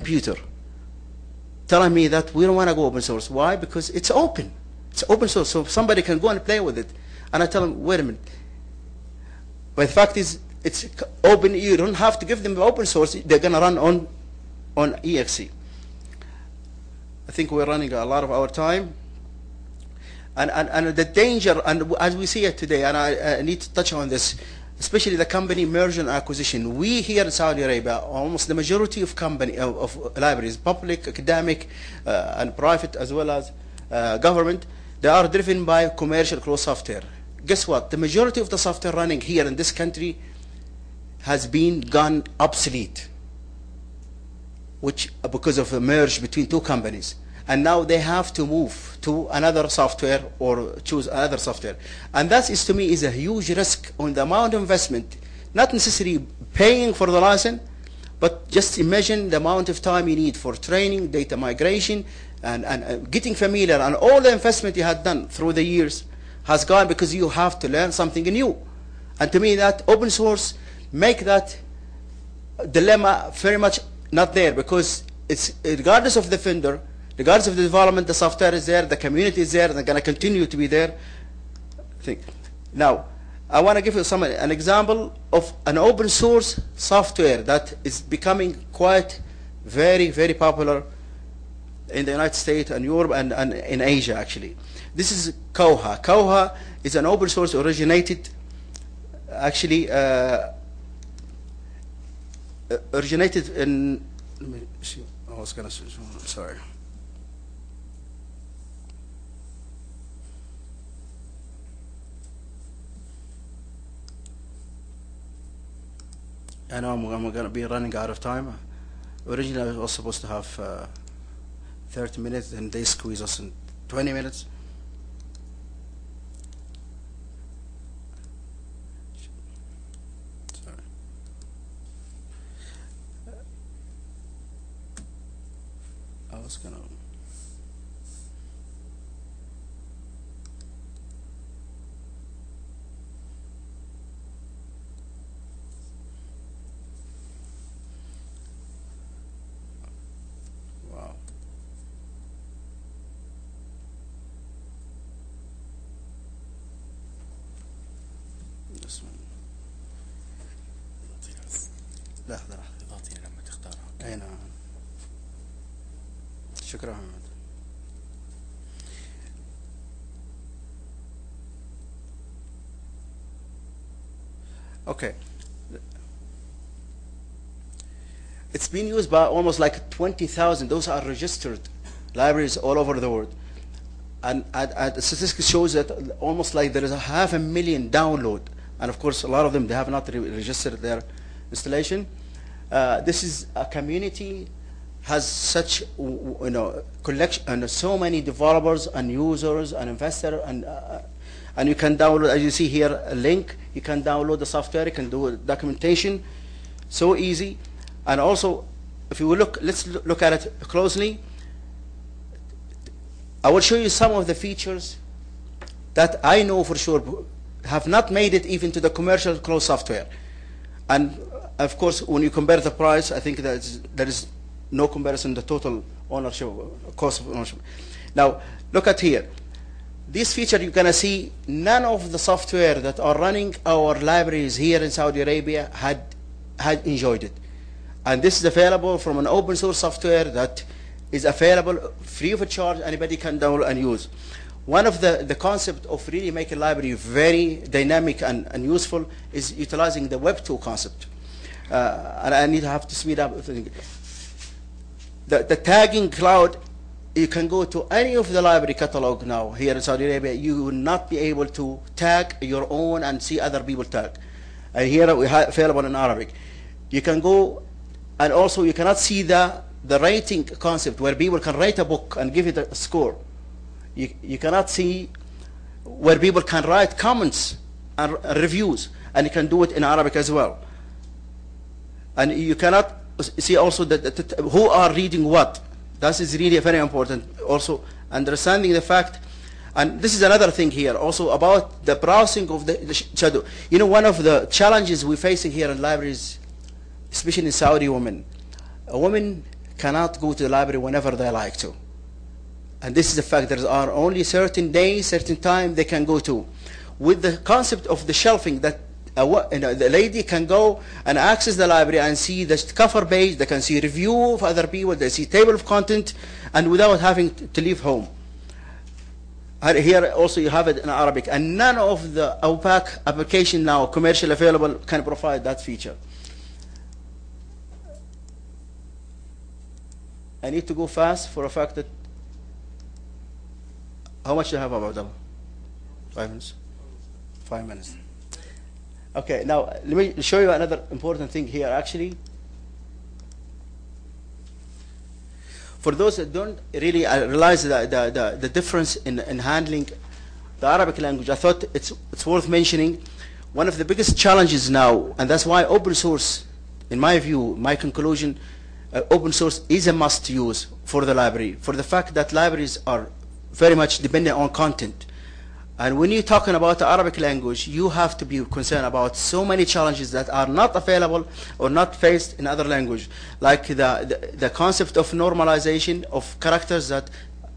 computer telling me that we don't want to go open source. Why? Because it's open. It's open source, so somebody can go and play with it. And I tell them, wait a minute. But the fact is, it's open. You don't have to give them the open source. They're going to run on EXE. I think we're running a lot of our time. And the danger, and as we see it today, and I need to touch on this, especially the company merger and acquisition. We here in Saudi Arabia, almost the majority of of libraries, public, academic, and private, as well as government, they are driven by commercial closed software. Guess what? The majority of the software running here in this country has gone obsolete, because of a merge between two companies. And now they have to move to another software or choose another software. And that is, to me, is a huge risk on the amount of investment, not necessarily paying for the license, but just imagine the amount of time you need for training, data migration, and getting familiar, and all the investment you had done through the years has gone because you have to learn something new. And to me, that open source make that dilemma very much not there, because it's regardless of the vendor, regardless of the development, the software is there, the community is there, and they're going to continue to be there. Now, I want to give you an example of an open source software that is becoming quite very, very popular in the United States and Europe and in Asia, actually. This is Koha. Koha is an open source originated, actually, originated in, let me see, I was going to say, sorry. I know I'm going to be running out of time. Originally, I was supposed to have 30 minutes, and they squeeze us in 20 minutes. Sorry. I was going to... لحظة اضغطي لما تختارها. اي نعم. شكرا محمد. Okay. It's been used by almost like 20,000. Those are registered libraries all over the world. And the statistics shows that almost like there is 500,000 download. And of course, a lot of them, they have not registered their installation. This is a community, has such collection, and so many developers and users and investors, and you can download, as you see here, a link. You can download the software. You can do documentation, so easy. And also, if you look, let's look at it closely. I will show you some of the features that I know for sure have not made it even to the commercial closed software. And of course, when you compare the price, I think that there is no comparison to the total ownership, cost of ownership. Now, look at here. This feature, you're going to see none of the software that are running our libraries here in Saudi Arabia had enjoyed it. And this is available from an open source software that is available free of charge. Anybody can download and use. One of the concept of really making library very dynamic and useful is utilizing the Web 2 concept. And I have to speed up. The tagging cloud, you can go to any of the library catalog now here in Saudi Arabia. You will not be able to tag your own and see other people tag. And here we have available in Arabic. You can go, and also you cannot see the rating concept where people can write a book and give it a score. You cannot see where people can write comments and reviews, and you can do it in Arabic as well. And you cannot see also who are reading what. That is really very important. Also, understanding the fact, and this is another thing here, also about the browsing of the shadow. You know, one of the challenges we're facing here in libraries, especially in Saudi women, a woman cannot go to the library whenever they like to. And this is the fact. There are only certain days, certain time they can go to. With the concept of the shelving, that the lady can go and access the library and see the cover page, they can see review of other people, they see table of content, and without having to leave home. Here also you have it in Arabic, and none of the opaque application now commercially available can provide that feature. I need to go fast for a fact that, how much do you have, Abu Abdullah? 5 minutes? 5 minutes. Okay, now let me show you another important thing here actually. For those that don't really realize the difference in handling the Arabic language, I thought it's worth mentioning. One of the biggest challenges now, and that's why open source, in my view, my conclusion, open source is a must use for the library, for the fact that libraries are very much dependent on content. And when you're talking about the Arabic language, you have to be concerned about so many challenges that are not available or not faced in other language, like the concept of normalization of characters, that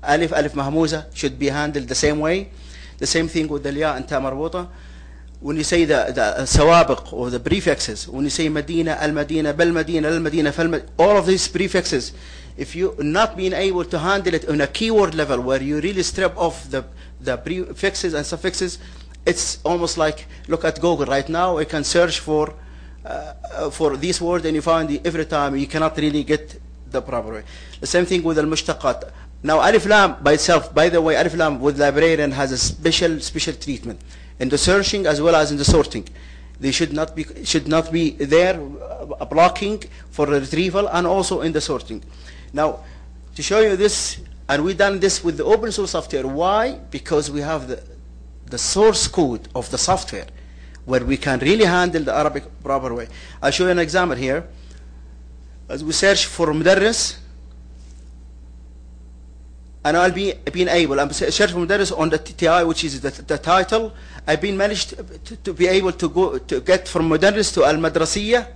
alif mahmuza should be handled the same way. The same thing with the liya and ta marbuta. When you say the sawabiq or the prefixes, when you say Medina, al-Madina, bal-Madina, al-Madina, fal-Madina, all of these prefixes, if you not being able to handle it on a keyword level where you really strip off the prefixes and suffixes, it's almost like, look at Google right now, you can search for this word and you find it every time, you cannot really get the proper way. The same thing with al-mushtaqat. Now alif lam by itself, by the way, alif lam with librarian has a special treatment in the searching as well as in the sorting. They should not be there blocking for retrieval and also in the sorting. Now, to show you this, and we've done this with the open source software. Why? Because we have the source code of the software where we can really handle the Arabic proper way. I'll show you an example here. As we search for mudarris, and I'll be able, I'm searching for mudarris on the TI, which is the title. I've been managed to be able to get from mudarris to al-madrasiyya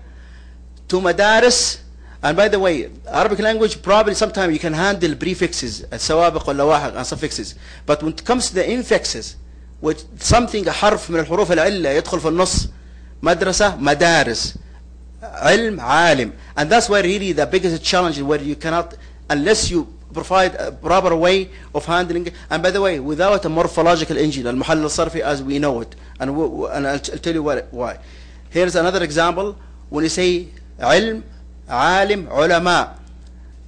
to madaris. And by the way, Arabic language, probably sometimes you can handle prefixes, sawabiq or lawahaq, and suffixes. But when it comes to the infixes, which something, حرف من الحروف العلة يدخل في النص, madrasa, madaris, ilm, alim. And that's where really the biggest challenge, where you cannot, unless you provide a proper way of handling it. And by the way, without a morphological engine, al-muhall al-sarfi as we know it. And I'll tell you why. Here's another example. When you say ilm, alim, ulama,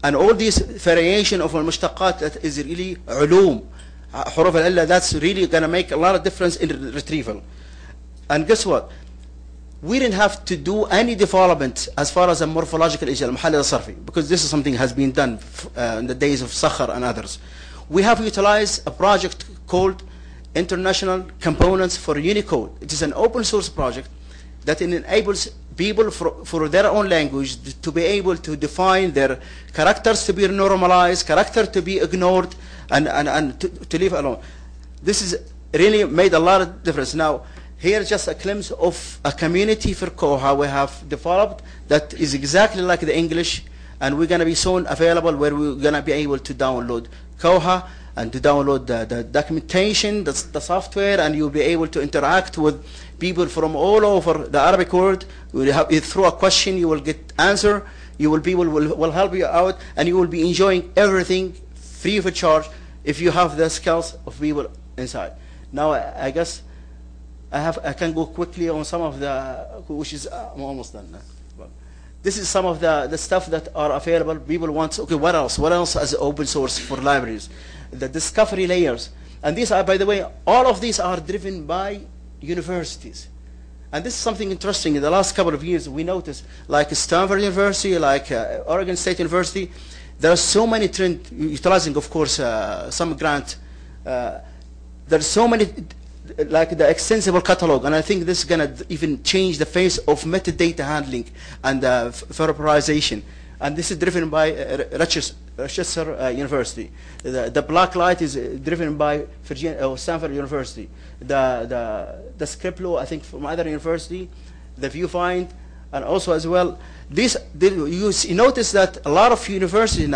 and all these variation of al-mushtaqat, that is really ulum, huruf al-illa, that's really going to make a lot of difference in retrieval. And guess what? We didn't have to do any development as far as a morphological issue, al-muhall al-sarfi, because this is something has been done in the days of Sakhar and others. We have utilized a project called International Components for Unicode. It is an open source project that enables people for their own language to be able to define their characters to be normalized, character to be ignored, and to leave alone. This is really made a lot of difference. Now, here's just a glimpse of a community for Koha we have developed that is exactly like the English, and we're going to be soon available where we're going to be able to download Koha and to download the documentation, the software, and you'll be able to interact with people from all over the Arabic world. Through a question, you will get answer. People will help you out, and you will be enjoying everything free of charge if you have the skills of people inside. Now, I guess I can go quickly on some of the, which is I'm almost done. This is some of the stuff that are available. People want, okay, what else? What else as open source for libraries? The discovery layers. And these are, by the way, all of these are driven by universities. And this is something interesting. In the last couple of years, we noticed, like Stanford University, like Oregon State University, there are so many trends, utilizing, of course, some grant. There's so many, like the extensible catalog, and I think this is going to even change the face of metadata handling and verbalization. And this is driven by Rochester University. The black light is driven by Stanford University. The script law, I think, from other university. The viewfind And also as well, you notice that a lot of universities